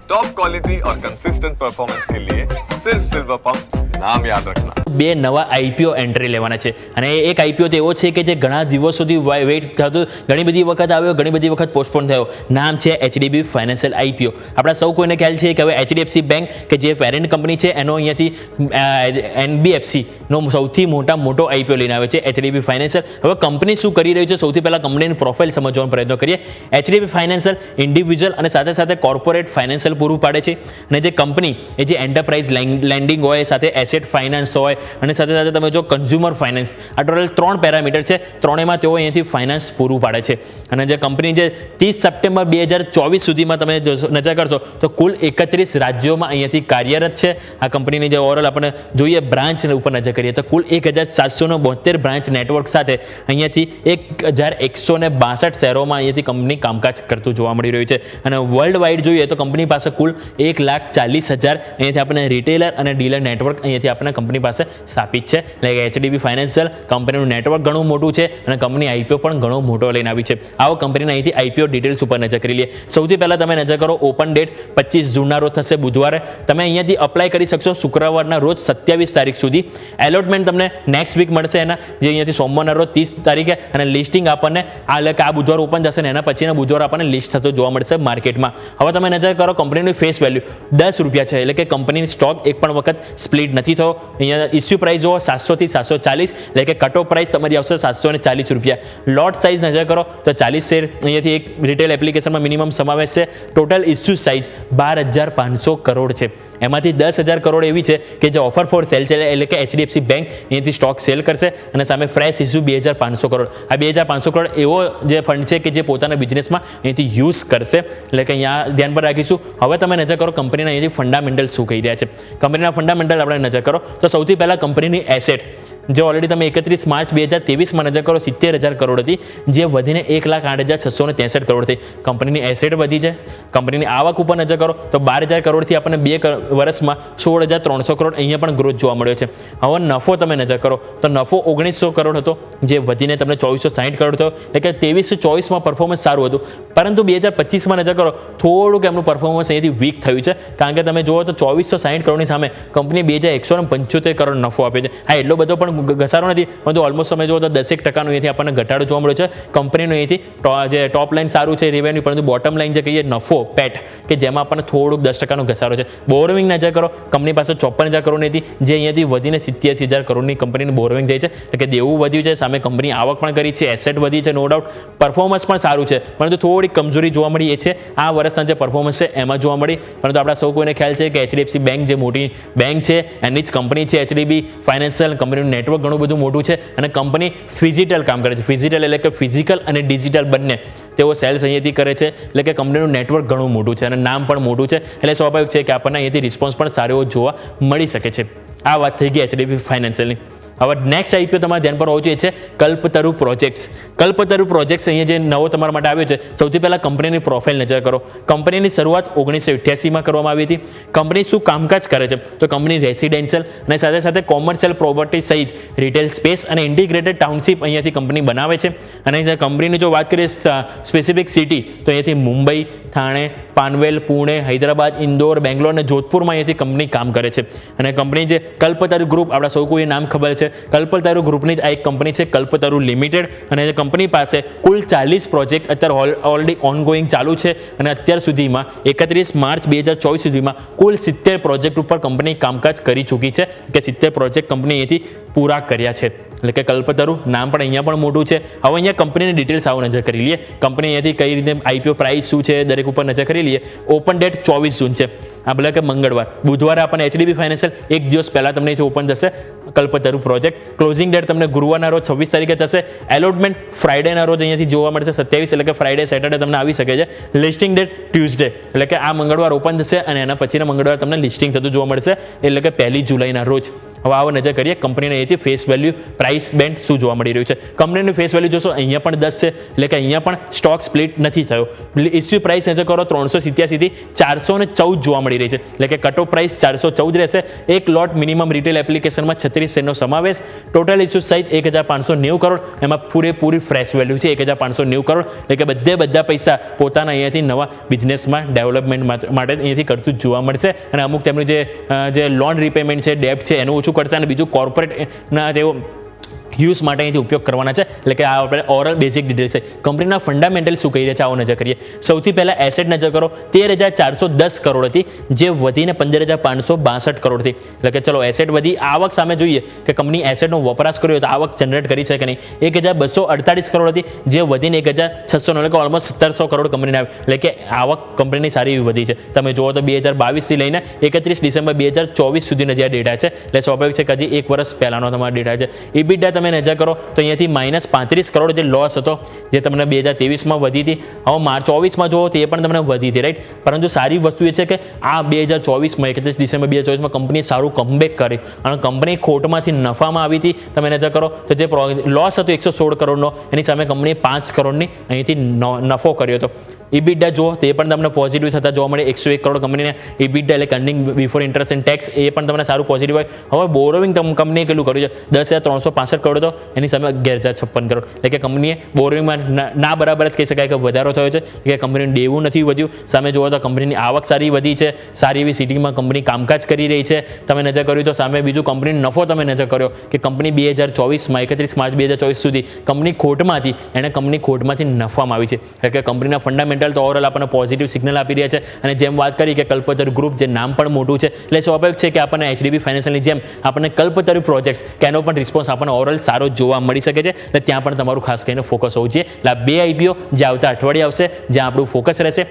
Top quality और consistent performance के लिए सिर्फ सिल्वर पंप नाम याद रखना। બે નવા આઈપીઓ એન્ટ્રી લેવાના છે અને એક આઈપીઓ તો એવો છે કે જે ઘણા દિવસ સુધી વેઇટ થતું, ઘણી બધી વખત આવ્યો, ઘણી બધી વખત પોસ્ટપોન થયો. નામ છે એચડીબી ફાઇનાન્શિયલ આઈપીઓ. આપણા સૌ કોઈને ખ્યાલ છે કે હવે એચડીએફસી બેંક કે જે પેરેન્ટ કંપની છે એનો અહીંયાથી એનબીએફસીનો સૌથી મોટો આઈપીઓ લઈને આવે છે એચડીબી ફાઇનાન્શિયલ. હવે કંપની શું કરી રહી છે, સૌથી પહેલાં કંપનીની પ્રોફાઇલ સમજવાનો પ્રયત્ન કરીએ. એચડીબી ફાઇનાન્શિયલ ઇન્ડિવિજ્યુઅલ અને સાથે સાથે કોર્પોરેટ ફાઇનાન્શિયલ પૂરું પાડે છે. અને જે કંપની એ જે એન્ટરપ્રાઇઝ લેન્ડિંગ હોય, સાથે એસેટ ફાઇનાન્સ હોય અને સાથે સાથે તમે જો કન્ઝ્યુમર ફાઇનાન્સ, આ ટોટલ 3 પેરામીટર છે. ત્રણેયમાં તેઓ અહીંયાથી ફાઇનાન્સ પૂરું પાડે છે. અને જે કંપની જે 30 સપ્ટેમ્બર 2024 સુધીમાં તમે નજર કરશો તો કુલ 31 રાજ્યોમાં અહીંયાથી કાર્યરત છે. આ કંપનીની જે ઓવરઓલ આપણે જોઈએ બ્રાન્ચ ઉપર નજર કરીએ તો કુલ 1772 બ્રાન્ચ નેટવર્ક સાથે અહીંયાથી 1162 શહેરોમાં અહીંયાથી કંપની કામકાજ કરતું જોવા મળી રહ્યું છે. અને વર્લ્ડ વાઇડ જોઈએ તો કંપની પાસે કુલ 1,40,000 અહીંયાથી આપણને રિટેલર અને ડીલર નેટવર્ક અહીંયાથી આપણને કંપની પાસે સ્થાપિત છે. એટલે કે એચડીબી ફાઇનાન્શિયલ કંપનીનું નેટવર્ક ઘણું મોટું છે અને કંપની આઈપીઓ પણ ઘણો મોટો લઈને આવી છે. આવો કંપનીના અહીંથી આઈપીઓ ડિટેલ્સ ઉપર નજર કરી લઈએ. સૌથી પહેલાં તમે નજર કરો, ઓપન ડેટ 25 જૂનના રોજ થશે, બુધવારે. તમે અહીંયાથી અપ્લાય કરી શકશો શુક્રવારના રોજ 27 તારીખ સુધી. એલોટમેન્ટ તમને નેક્સ્ટ વીક મળશે એના, જે અહીંયાથી સોમવારના રોજ 30 તારીખે, અને લિસ્ટિંગ આપણને આ બુધવાર ઓપન થશે ને એના પછીના બુધવાર આપણને લિસ્ટ થતો જોવા મળશે માર્કેટમાં. હવે તમે નજર કરો, કંપનીની ફેસ વેલ્યુ 10 રૂપિયા છે. એટલે કે કંપનીની સ્ટોક એક પણ વખત સ્પ્લિટ નથી થયો. અહીંયા ઇસ્યુ પ્રાઇસ જુઓ 700 થી 740, એટલે કે કટ ઓફ પ્રાઇસ તમારી આવશે 740 રૂપિયા. લોટ સાઇઝ નજર કરો તો 40 શેર અહીંયાથી એક રિટેલ એપ્લિકેશનમાં મિનિમમ સમાવેશ છે. ટોટલ ઇસ્યુ સાઇઝ 12,500 કરોડ છે. એમાંથી 10,000 કરોડ એવી છે કે જે ઓફર ફોર સેલ છે, એટલે કે એચડીએફસી બેંક અહીંયાથી સ્ટોક સેલ કરશે અને સામે ફ્રેશ ઇસ્યુ 2,500 કરોડ. આ 2,500 કરોડ એવો જે ફંડ છે કે જે પોતાના બિઝનેસમાં અહીંયાથી યુઝ કરશે. એટલે કે અહીંયા ધ્યાન પર રાખીશું. હવે તમે નજર કરો કંપનીના અહીંયાથી ફંડામેન્ટલ શું કહી રહ્યા છે. કંપનીના ફંડામેન્ટલ આપણે નજર કરો તો સૌથી પહેલાં કંપનીની એસેટ જે ઓલરેડી તમે 31 માર્ચ 2023માં નજર કરો 70,000 કરોડ હતી, જે વધીને 1,08,663 કરોડ થઈ. કંપનીની એસેટ વધી છે. કંપનીની આવક ઉપર નજર કરો તો 12,000 કરોડથી આપણને 2 વર્ષમાં 16,300 કરોડ અહીંયા પણ ગ્રોથ જોવા મળ્યો છે. હવે નફો તમે નજર કરો તો નફો 1,900 કરોડ હતો, જે વધીને તમને 2,460 કરોડ થયો. એટલે કે 23-24માં પરફોર્મન્સ સારું હતું, પરંતુ 2025માં નજર કરો થોડુંક એમનું પરફોર્મન્સ અહીંયાથી વીક થયું છે. કારણ કે તમે જુઓ તો 2,460 કરોડની સામે કંપની 2,175 કરોડ નફો આપે છે. હા, એટલો બધો પણ ઘસારો નથી, પરંતુ ઓલમોસ્ટ તમે જુઓ તો 10% અહીંયાથી આપણને ઘટાડો જોવા મળ્યો છે. કંપનીનું અહીંયાથી જે ટોપ લાઇન સારું છે રેવન્યુ, પરંતુ બોટમ લાઇન જે કહીએ નફો પેટ, કે જેમાં આપણને થોડુંક 10%નો ઘસારો છે. બોરોવિંગ નજર કરો, કંપની પાસે 54,000 કરોડની હતી, જે અહીંયાથી વધીને 87,000 કરોડની કંપનીની બોરોવિંગ થઈ છે. એટલે કે દેવું વધ્યું છે, સામે કંપની આવક પણ કરી છે, એસેટ વધી છે, નો ડાઉટ. પરફોર્મન્સ પણ સારું છે, પરંતુ થોડીક કમજોરી જોવા મળી એ છે આ વર્ષના જે પરફોર્મન્સ છે એમાં જોવા મળી. પરંતુ આપણા સૌ કોઈને ખ્યાલ છે કે એચડીએફસી બેંક જે મોટી બેંક છે એની જ કંપની છે એચડીબી ફાઇનાન્શિયલ. કંપનીનું નેટવર્ક ઘણું બધું મોટું છે અને કંપની ફિઝિટલ કામ કરે છે. ફિઝિટલ એટલે કે ફિઝિકલ અને ડિજિટલ બંને તેઓ સેલ્સ અહીંયાથી કરે છે. એટલે કે કંપનીનું નેટવર્ક ઘણું મોટું છે અને નામ પણ મોટું છે. એટલે સ્વાભાવિક છે કે આપણને અહીંયાથી રિસ્પોન્સ પણ સારો એવો જોવા મળી શકે છે. આ વાત થઈ ગઈ એચડીબી ફાઇનાન્શિયલની. હવે નેક્સ્ટ આઈપીઓ તમારે ધ્યાન પર હોવું જોઈએ છે કલ્પતરુ પ્રોજેક્ટ્સ. કલ્પતરુ પ્રોજેક્ટ્સ અહીંયા જે નવો તમારા માટે આવ્યો છે, સૌથી પહેલાં કંપનીની પ્રોફાઇલ નજર કરો. કંપનીની શરૂઆત 1988માં કરવામાં આવી હતી. કંપની શું કામકાજ કરે છે તો કંપની રેસિડેન્શિયલ અને સાથે સાથે કોમર્શિયલ પ્રોપર્ટી સહિત રિટેલ સ્પેસ અને ઇન્ટિગ્રેટેડ ટાઉનશીપ અહીંયાથી કંપની બનાવે છે. અને કંપનીની જો વાત કરીએ સ્પેસિફિક સિટી તો અહીંયાથી મુંબઈ, થાણે, પાનવેલ, પુણે, હૈદરાબાદ, ઇન્દોર, બેંગ્લોર અને જોધપુરમાં અહીંયાથી કંપની કામ કરે છે. અને કંપની જે કલ્પતરુ ગ્રુપ, આપણા સૌ કોઈ નામ ખબર છે, કલ્પતરુ ગ્રુપની જ આ એક કંપની છે કલ્પતરુ લિમિટેડ. અને કંપની પાસે કુલ 40 પ્રોજેક્ટ અત્યારે ઓલરેડી ઓનગોઈંગ ચાલુ છે. અને અત્યાર સુધીમાં 31 માર્ચ 2024 સુધીમાં કુલ 70 પ્રોજેક્ટ ઉપર કંપની કામકાજ કરી ચૂકી છે, કે 70 પ્રોજેક્ટ કંપની અહીંથી પૂરા કર્યા છે. એટલે કે કલ્પતરુ નામ પણ અહીંયા પણ મોટું છે. હવે અહીંયા કંપનીની ડિટેલ્સ આવો નજર કરી લઈએ. કંપની અહીંયાથી કઈ રીતે આઈપીઓ પ્રાઇસ શું છે દરેક ઉપર નજર કરી લઈએ. ઓપન ડેટ 24 જૂન છે, આ ભલે કે મંગળવાર. બુધવારે આપણને એચડીબી ફાઇનાન્શિયલ એક દિવસ પહેલાં તમને અહીંથી ઓપન થશે કલ્પતરુ પ્રોજેક્ટ. ક્લોઝિંગ ડેટ તમને ગુરુવારના રોજ 26 તારીખે થશે. એલોટમેન્ટ ફ્રાઇડેના રોજ અહીંયાથી જોવા મળશે 27, એટલે કે ફ્રાઇડે સેટરડે તમને આવી શકે છે. લિસ્ટિંગ ડેટ ટ્યુઝડે, એટલે કે આ મંગળવાર ઓપન થશે અને એના પછીના મંગળવાર તમને લિસ્ટિંગ થતું જોવા મળશે, એટલે કે 1 જુલાઈના રોજ. હવે આવો નજર કરીએ કંપનીને અહીંથી ફેસ વેલ્યુ પ્રાઇસ બેન્ડ શું જોવા મળી રહ્યું છે. કંપનીનું ફેસ વેલ્યુ જોશો અહીંયા પણ 10 છે, એટલે કે અહીંયા પણ સ્ટોક સ્પ્લિટ નથી થયો. ઇસ્યુ પ્રાઇસ નજર કરો 387 થી 414 જોવા મળી મળી રહી છે. એટલે કે કટ ઓફ પ્રાઇસ 414 રહેશે. એક લોટ મિનિમમ રિટેલ એપ્લિકેશનમાં 36 શેરનો સમાવેશ. Total issue size 1590 crore. એમાં પૂરેપૂરી ફ્રેશ વેલ્યુ છે 1590 કરોડ. એટલે કે બધા પૈસા પોતાના અહીંયાથી નવા બિઝનેસમાં ડેવલપમેન્ટ માટે અહીંયાથી કરતું જોવા મળશે. અને અમુક તેમનું જે લોન રીપેમેન્ટ છે, ડેપ્ટ છે, એનું ઓછું કરશે. અને બીજું કોર્પોરેટના તેઓ યુઝ માટે અહીંથી ઉપયોગ કરવાના છે. એટલે કે આ આપણે ઓરલ બેઝિક ડિટેલ્સ છે. કંપનીના ફંડામેન્ટલ શું કહી રહ્યા છે આવો નજર કરીએ. સૌથી પહેલાં એસેટ નજર કરો. 13,410 કરોડ હતી, જે વધીને 15,562 કરોડ થઈ. એટલે કે ચલો એસેટ વધી. આવક સામે જોઈએ કે કંપની એસેટનો વપરાશ કર્યો તો આવક જનરેટ કરી છે કે નહીં. 1,248 કરોડ હતી, જે વધીને 1,600, એટલે કે ઓલમોસ્ટ 1700 કરોડ કંપનીને આવી. એટલે કે આવક કંપનીની સારી એવી વધી છે. તમે જુઓ તો 2022થી લઈને 31 ડિસેમ્બર 2024 સુધીના જે ડેટા છે, એટલે સ્વાભાવિક છે કે હજી એક વર્ષ પહેલાંનો તમારો ડેટા છે. EBITDA તમે નજર કરો તો અહીંયાથી -35 કરોડ જે લોસ હતો, જે તમને 2023માં વધી હતી, હવે માર્ચ 24માં જુઓ તો એ પણ તમને વધી હતી, રાઈટ. પરંતુ સારી વસ્તુ એ છે કે આ 2024માં 31 ડિસેમ્બર 2024માં કંપનીએ સારું કમબેક કર્યું અને કંપની ખોટમાંથી નફામાં આવી હતી. તમે નજર કરો તો જે લોસ હતો 116 કરોડનો, એની સામે કંપનીએ 5 કરોડની અહીંથી નફો કર્યો હતો. EBITDA જુઓ તે પણ તમને પોઝિટિવ થતા જોવા મળે. 101 કરોડ કંપનીને EBITDA, એટલે earning before interest and tax, એ પણ તમને સારું પોઝિટિવ હોય. હવે બોરોવિંગ કંપનીએ કેટલું કર્યું છે? 10,365 કરોડ હતો, એની સામે 11,056 કરોડ. એટલે કે કંપનીએ બોરોવિંગમાં ના બરાબર જ કહી શકાય કે વધારો થયો છે. કે કંપનીનું દેવું નથી વધ્યું. સામે જુઓ તો કંપનીની આવક સારી વધી છે. સારી એવી સિટીમાં કંપની કામકાજ કરી રહી છે. તમે નજર કર્યું તો સામે બીજું કંપનીનો નફો તમે નજર કર્યો કે કંપની 2024માં 31 માર્ચ 2024 સુધી કંપની ખોટમાંથી નફામાં આવી છે. એટલે કે કંપનીના ફંડામેન્ટલ તો ઓવરઓલ આપણને પોઝિટિવ સિગ્નલ આપી રહ્યા છે. અને જેમ વાત કરી કે કલ્પતરુ ગ્રુપ, જે નામ પણ મોટું છે, એટલે સ્વાભાવિક છે કે આપણને HDB ફાઇનાન્શિયલની જેમ આપણને કલ્પતરુ પ્રોજેક્ટ્સ કે એનો પણ રિસ્પોન્સ આપણને ઓવરઓલ સારો જોવા મળી શકે છે. એટલે ત્યાં પણ તમારું ખાસ કરીને ફોકસ હોવું જોઈએ. એટલે આ 2 IPO જે આવતા અઠવાડિયે આવશે, જ્યાં આપણું ફોકસ રહેશે